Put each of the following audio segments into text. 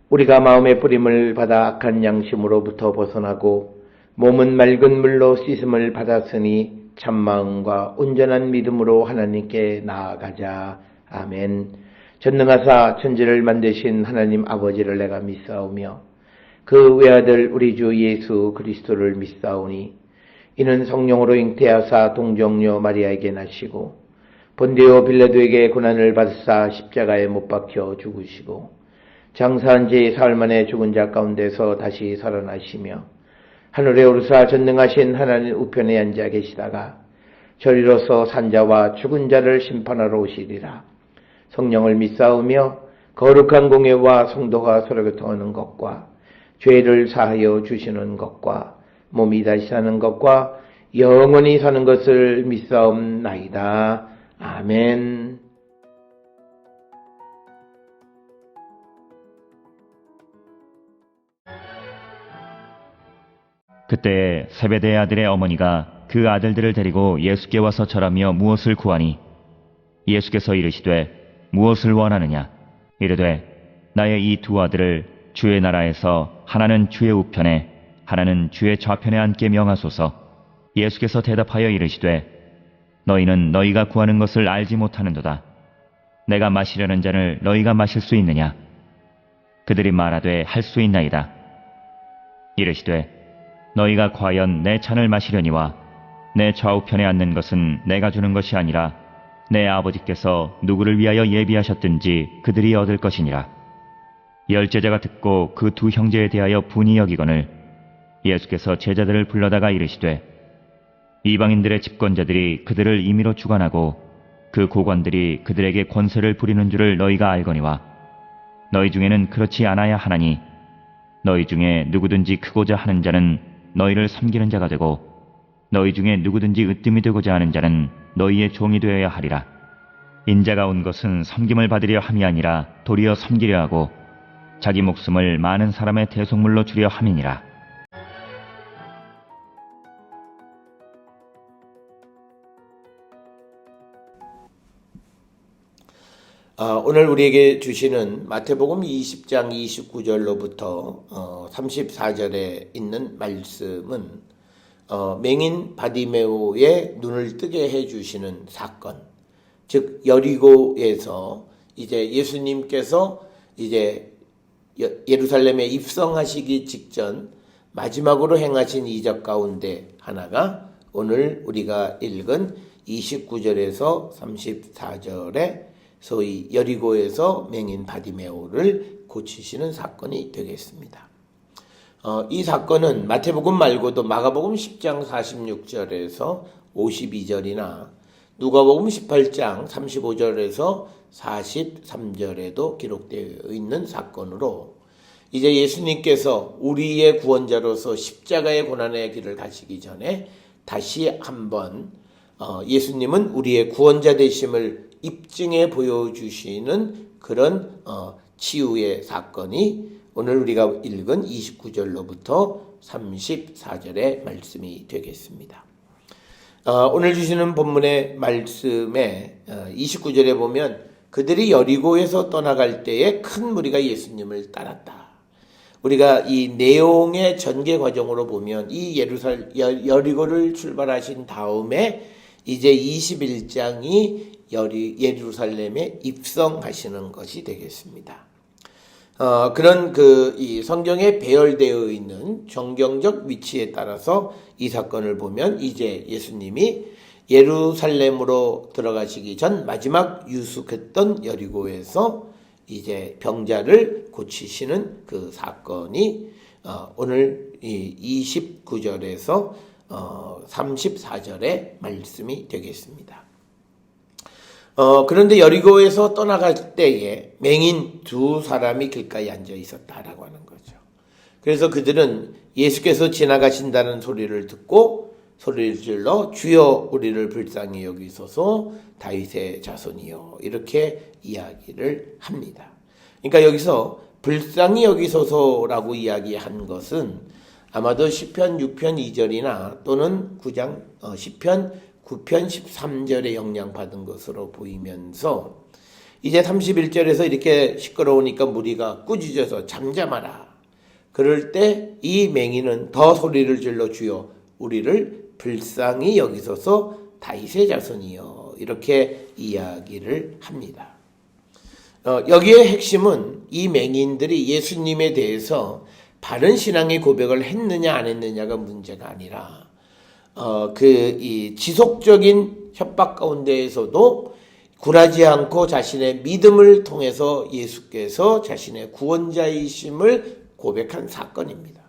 우리가 마음의 뿌림을 받아 악한 양심으로부터 벗어나고 몸은 맑은 물로 씻음을 받았으니 참마음과 온전한 믿음으로 하나님께 나아가자. 아멘. 전능하사 천지를 만드신 하나님 아버지를 내가 믿사오며 그 외아들 우리 주 예수 그리스도를 믿사오니 이는 성령으로 잉태하사 동정녀 마리아에게 나시고 본디오 빌라도에게 고난을 받으사 십자가에 못 박혀 죽으시고 장사한 지 사흘 만에 죽은 자 가운데서 다시 살아나시며 하늘에 오르사 전능하신 하나님 우편에 앉아 계시다가 저리로서 산자와 죽은 자를 심판하러 오시리라. 성령을 믿사오며 거룩한 공예와 성도가 서로 교통하는 것과 죄를 사하여 주시는 것과 몸이 다시 사는 것과 영원히 사는 것을 믿사옵나이다. 아멘. 그때에 세베대의 아들의 어머니가 그 아들들을 데리고 예수께 와서 절하며 무엇을 구하니 예수께서 이르시되 무엇을 원하느냐 이르되 나의 이 두 아들을 주의 나라에서 하나는 주의 우편에 하나는 주의 좌편에 앉게 명하소서. 예수께서 대답하여 이르시되 너희는 너희가 구하는 것을 알지 못하는도다. 내가 마시려는 잔을 너희가 마실 수 있느냐? 그들이 말하되 할 수 있나이다. 이르시되 너희가 과연 내 잔을 마시려니와 내 좌우편에 앉는 것은 내가 주는 것이 아니라 내 아버지께서 누구를 위하여 예비하셨든지 그들이 얻을 것이니라. 열제자가 듣고 그 두 형제에 대하여 분이 여기거늘 예수께서 제자들을 불러다가 이르시되 이방인들의 집권자들이 그들을 임의로 주관하고 그 고관들이 그들에게 권세를 부리는 줄을 너희가 알거니와 너희 중에는 그렇지 않아야 하나니 너희 중에 누구든지 크고자 하는 자는 너희를 섬기는 자가 되고 너희 중에 누구든지 으뜸이 되고자 하는 자는 너희의 종이 되어야 하리라. 인자가 온 것은 섬김을 받으려 함이 아니라 도리어 섬기려 하고 자기 목숨을 많은 사람의 대속물로 주려 함이니라. 오늘 우리에게 주시는 마태복음 20장 29절로부터 34절에 있는 말씀은 맹인 바디메오의 눈을 뜨게 해주시는 사건, 즉 여리고에서 이제 예수님께서 이제 예루살렘에 입성하시기 직전 마지막으로 행하신 이적 가운데 하나가 오늘 우리가 읽은 29절에서 34절에 소위 여리고에서 맹인 바디메오를 고치시는 사건이 되겠습니다. 이 사건은 마태복음 말고도 마가복음 10장 46절에서 52절이나 누가복음 18장 35절에서 43절에도 기록되어 있는 사건으로 이제 예수님께서 우리의 구원자로서 십자가의 고난의 길을 가시기 전에 다시 한번 예수님은 우리의 구원자 되심을 입증해 보여주시는 그런 치유의 사건이 오늘 우리가 읽은 29절로부터 34절의 말씀이 되겠습니다. 오늘 주시는 본문의 말씀에 29절에 보면 그들이 여리고에서 떠나갈 때에 큰 무리가 예수님을 따랐다. 우리가 이 내용의 전개 과정으로 보면 이 여리고를 출발하신 다음에 이제 21장이 예루살렘에 입성하시는 것이 되겠습니다. 그런 이 성경에 배열되어 있는 정경적 위치에 따라서 이 사건을 보면 이제 예수님이 예루살렘으로 들어가시기 전 마지막 유숙했던 여리고에서 이제 병자를 고치시는 그 사건이 오늘 29절에서 34절의 말씀이 되겠습니다. 그런데 여리고에서 떠나갈 때에 맹인 두 사람이 길가에 앉아 있었다라고 하는 거죠. 그래서 그들은 예수께서 지나가신다는 소리를 듣고 소리를 질러 주여 우리를 불쌍히 여기소서 다윗의 자손이요 이렇게 이야기를 합니다. 그러니까 여기서 불쌍히 여기소서라고 이야기한 것은 아마도 시편 6편 2절이나 또는 10편 9편 13절에 영향받은 것으로 보이면서 이제 31절에서 이렇게 시끄러우니까 무리가 꾸짖어서 잠잠하라. 그럴 때 이 맹인은 더 소리를 질러 주여 우리를 불쌍히 여기소서 다윗의 자손이여 이렇게 이야기를 합니다. 여기에 핵심은 이 맹인들이 예수님에 대해서 바른 신앙의 고백을 했느냐 안 했느냐가 문제가 아니라 이 지속적인 협박 가운데에서도 굴하지 않고 자신의 믿음을 통해서 예수께서 자신의 구원자이심을 고백한 사건입니다.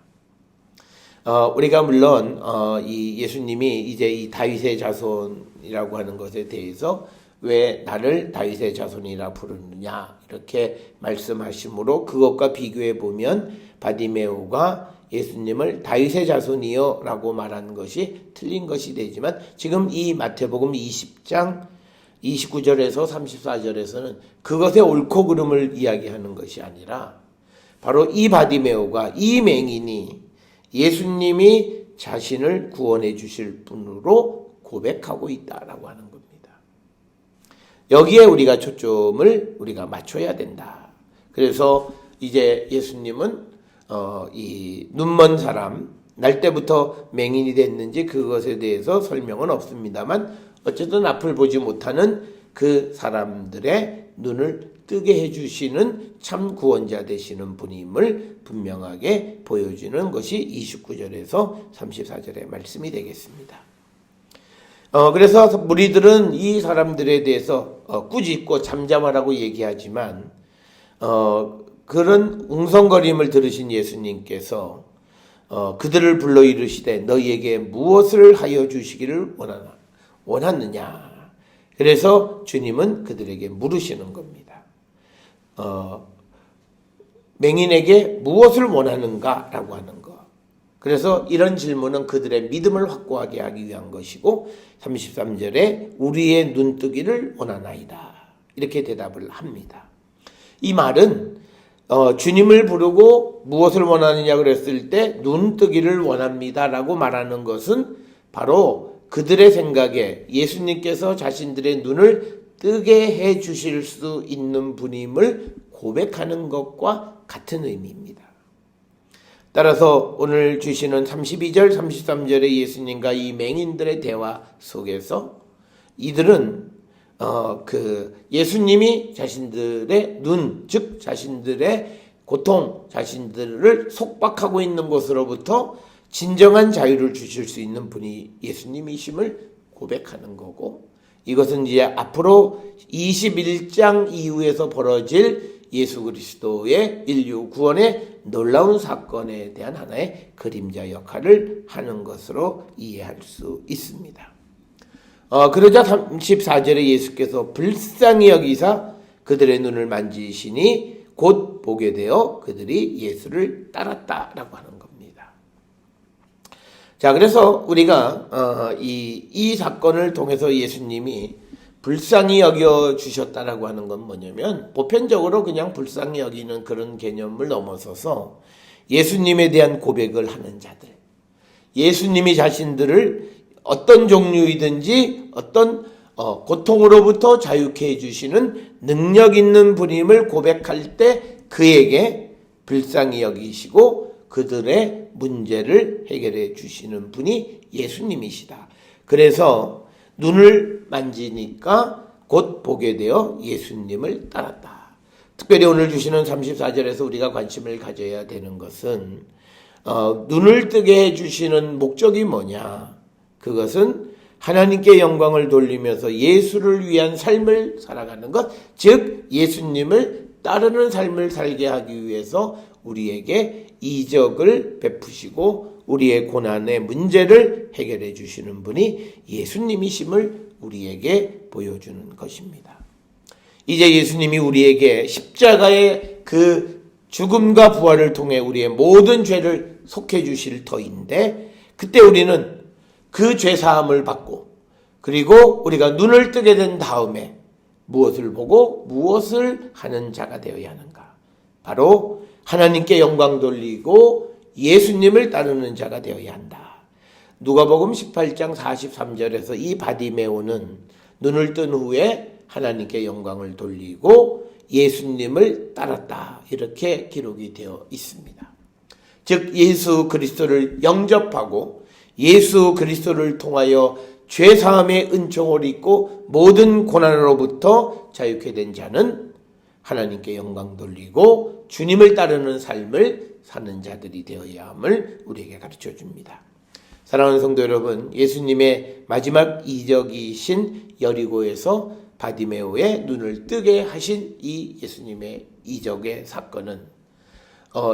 우리가 물론 이 예수님이 이제 이 다윗의 자손이라고 하는 것에 대해서 왜 나를 다윗의 자손이라 부르느냐 이렇게 말씀하시므로 그것과 비교해 보면 바디메오가 예수님을 다윗의 자손이요 라고 말하는 것이 틀린 것이 되지만 지금 이 마태복음 20장 29절에서 34절에서는 그것의 옳고 그름을 이야기하는 것이 아니라 바로 이 바디메오가 이 맹인이 예수님이 자신을 구원해 주실 분으로 고백하고 있다라고 하는 겁니다. 여기에 우리가 초점을 우리가 맞춰야 된다. 그래서 이제 예수님은 이 눈먼 사람 날 때부터 맹인이 됐는지 그것에 대해서 설명은 없습니다만 어쨌든 앞을 보지 못하는 그 사람들의 눈을 뜨게 해주시는 참 구원자 되시는 분임을 분명하게 보여주는 것이 29절에서 34절의 말씀이 되겠습니다. 그래서 무리들은 이 사람들에 대해서 꾸짖고 잠잠하라고 얘기하지만 그런 웅성거림을 들으신 예수님께서 그들을 불러 이르시되 너희에게 무엇을 하여 주시기를 원하느냐. 그래서 주님은 그들에게 물으시는 겁니다. 맹인에게 무엇을 원하는가라고 하는 것. 그래서 이런 질문은 그들의 믿음을 확고하게 하기 위한 것이고 33절에 우리의 눈뜨기를 원하나이다. 이렇게 대답을 합니다. 이 말은 주님을 부르고 무엇을 원하느냐 그랬을 때 눈 뜨기를 원합니다라고 말하는 것은 바로 그들의 생각에 예수님께서 자신들의 눈을 뜨게 해 주실 수 있는 분임을 고백하는 것과 같은 의미입니다. 따라서 오늘 주시는 32절, 33절의 예수님과 이 맹인들의 대화 속에서 이들은 예수님이 자신들의 눈, 즉 자신들의 고통, 자신들을 속박하고 있는 것으로부터 진정한 자유를 주실 수 있는 분이 예수님이심을 고백하는 거고, 이것은 이제 앞으로 21장 이후에서 벌어질 예수 그리스도의 인류 구원의 놀라운 사건에 대한 하나의 그림자 역할을 하는 것으로 이해할 수 있습니다. 그러자 34절에 예수께서 불쌍히 여기사 그들의 눈을 만지시니 곧 보게 되어 그들이 예수를 따랐다라고 하는 겁니다. 자, 그래서 우리가 이 사건을 통해서 예수님이 불쌍히 여겨 주셨다라고 하는 건 뭐냐면, 보편적으로 그냥 불쌍히 여기는 그런 개념을 넘어서서 예수님에 대한 고백을 하는 자들, 예수님이 자신들을 어떤 종류이든지 어떤 고통으로부터 자유케 해주시는 능력 있는 분임을 고백할 때 그에게 불쌍히 여기시고 그들의 문제를 해결해 주시는 분이 예수님이시다. 그래서 눈을 만지니까 곧 보게 되어 예수님을 따랐다. 특별히 오늘 주시는 34절에서 우리가 관심을 가져야 되는 것은 눈을 뜨게 해주시는 목적이 뭐냐? 그것은 하나님께 영광을 돌리면서 예수를 위한 삶을 살아가는 것, 즉 예수님을 따르는 삶을 살게 하기 위해서 우리에게 이적을 베푸시고 우리의 고난의 문제를 해결해 주시는 분이 예수님이심을 우리에게 보여주는 것입니다. 이제 예수님이 우리에게 십자가의 그 죽음과 부활을 통해 우리의 모든 죄를 속해 주실 터인데, 그때 우리는 그 죄 사함을 받고, 그리고 우리가 눈을 뜨게 된 다음에 무엇을 보고 무엇을 하는 자가 되어야 하는가? 바로 하나님께 영광 돌리고 예수님을 따르는 자가 되어야 한다. 누가복음 18장 43절에서 이 바디메오는 눈을 뜬 후에 하나님께 영광을 돌리고 예수님을 따랐다, 이렇게 기록이 되어 있습니다. 즉 예수 그리스도를 영접하고 예수 그리스도를 통하여 죄사함의 은총을 입고 모든 고난으로부터 자유케 된 자는 하나님께 영광 돌리고 주님을 따르는 삶을 사는 자들이 되어야 함을 우리에게 가르쳐 줍니다. 사랑하는 성도 여러분, 예수님의 마지막 이적이신 여리고에서 바디메오의 눈을 뜨게 하신 이 예수님의 이적의 사건은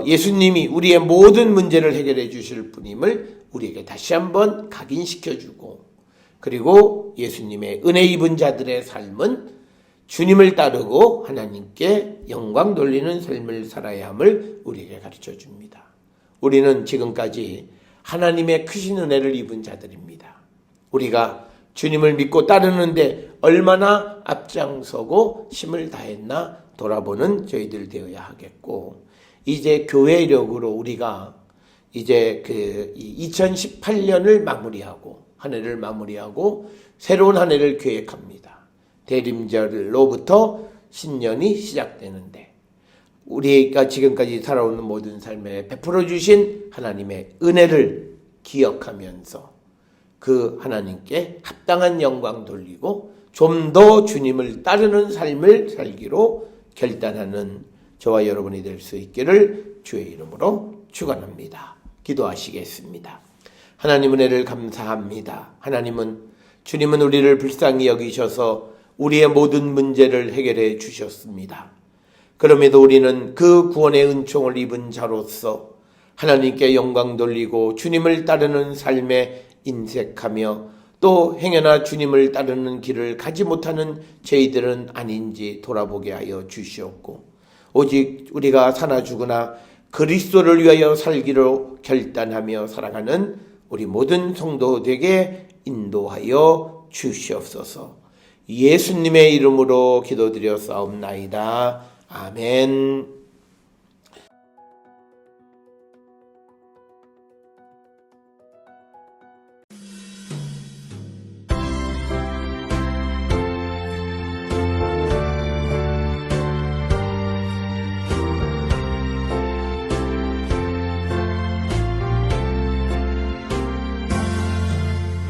예수님이 우리의 모든 문제를 해결해 주실 분임을 우리에게 다시 한번 각인시켜주고, 그리고 예수님의 은혜 입은 자들의 삶은 주님을 따르고 하나님께 영광 돌리는 삶을 살아야 함을 우리에게 가르쳐 줍니다. 우리는 지금까지 하나님의 크신 은혜를 입은 자들입니다. 우리가 주님을 믿고 따르는데 얼마나 앞장서고 힘을 다했나 돌아보는 저희들 되어야 하겠고, 이제 교회력으로 우리가 이제 2018년을 마무리하고 한 해를 마무리하고 새로운 한 해를 계획합니다. 대림절로부터 신년이 시작되는데, 우리가 지금까지 살아오는 모든 삶에 베풀어 주신 하나님의 은혜를 기억하면서 그 하나님께 합당한 영광 돌리고 좀 더 주님을 따르는 삶을 살기로 결단하는 저와 여러분이 될 수 있기를 주의 이름으로 축원합니다. 기도하시겠습니다. 하나님 은혜를 감사합니다. 주님은 우리를 불쌍히 여기셔서 우리의 모든 문제를 해결해 주셨습니다. 그럼에도 우리는 그 구원의 은총을 입은 자로서 하나님께 영광 돌리고 주님을 따르는 삶에 인색하며 또 행여나 주님을 따르는 길을 가지 못하는 저희들은 아닌지 돌아보게 하여 주시옵고, 오직 우리가 사나 죽으나 그리스도를 위하여 살기로 결단하며 살아가는 우리 모든 성도들에게 인도하여 주시옵소서. 예수님의 이름으로 기도드렸사옵나이다. 아멘.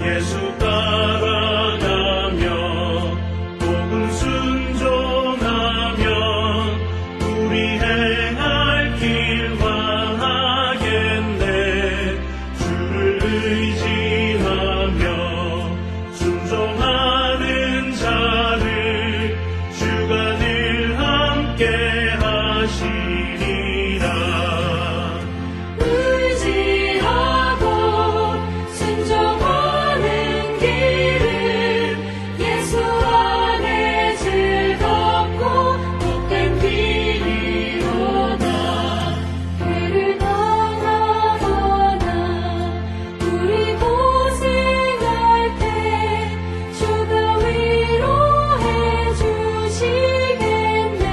예수 따라가며 복음 순종하며 우리 행할 길 망하겠네. 주를 의지하며 순종하는 자를 주가 늘 함께 하시리라. 의지하고 순종하는 길은 예수 안에 즐겁고 복된 길이로다. 그를 떠나거나 우리 고생할 때 주가 위로해 주시겠네.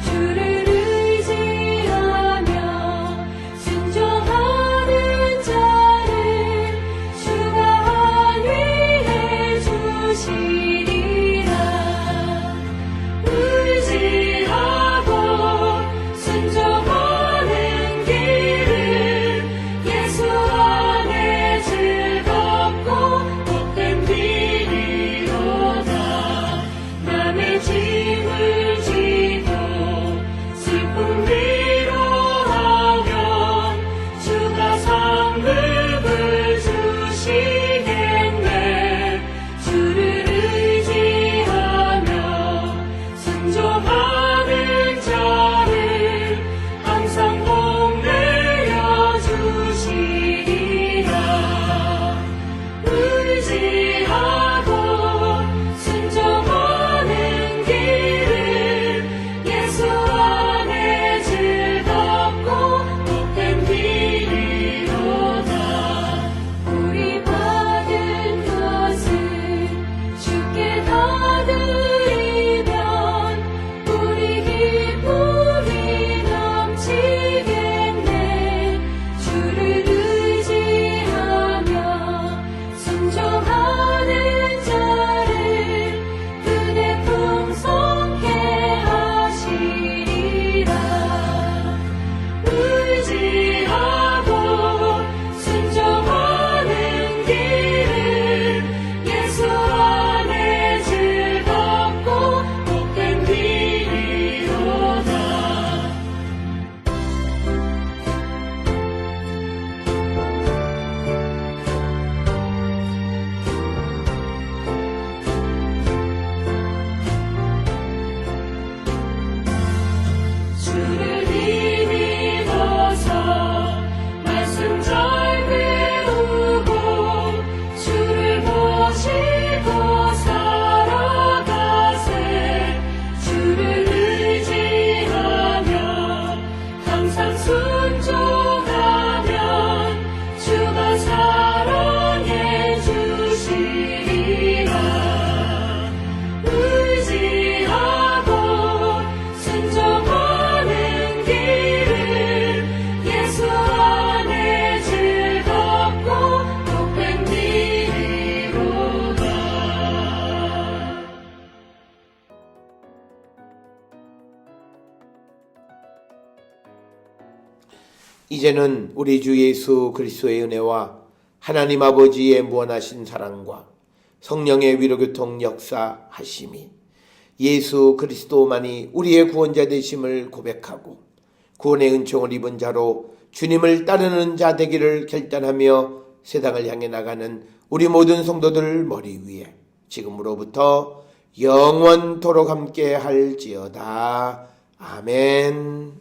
주를 의지하며 순종하는 자를 주가 안위해 주시리라. 의지하고 순종하는 길은 예수 안에 즐겁고 복된 길이로다. 남의 짐을 지고 슬픔 위로하면 주가 상급을 주시겠네. 주를 의지하며 순종하는 자를 항상 복내려 주시리라. 의지하고 순종하는 길은 예수 안에 즐겁고 복된 길이로다. 우리 받은 것을 주께 다 드리면 우리 기쁨이 넘치겠네. 주를 의지하며 순종하는 자를 은혜 풍성케 하시리라. 의지하고 순종하는 길은 예수 안에 즐겁고 복된 길이로다. 주를 믿어서 말씀 잘 배우고 주를 모시고 살아가세. 주를 의지하며 항상 순종하면 주가 사랑해 주시리라. 의지하고 순종하는 길은 예수 안에 즐겁고 복된 길이로다. 이제는 우리 주 예수 그리스도의 은혜와 하나님 아버지의 무한하신 사랑과 성령의 위로교통 역사하심이 예수 그리스도만이 우리의 구원자 되심을 고백하고 구원의 은총을 입은 자로 주님을 따르는 자 되기를 결단하며 세상을 향해 나가는 우리 모든 성도들 머리 위에 지금으로부터 영원토록 함께 할지어다. 아멘.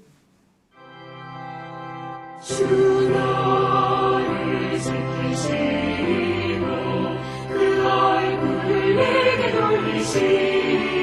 주 너를 지키시고 그 얼굴을 내게 돌리시고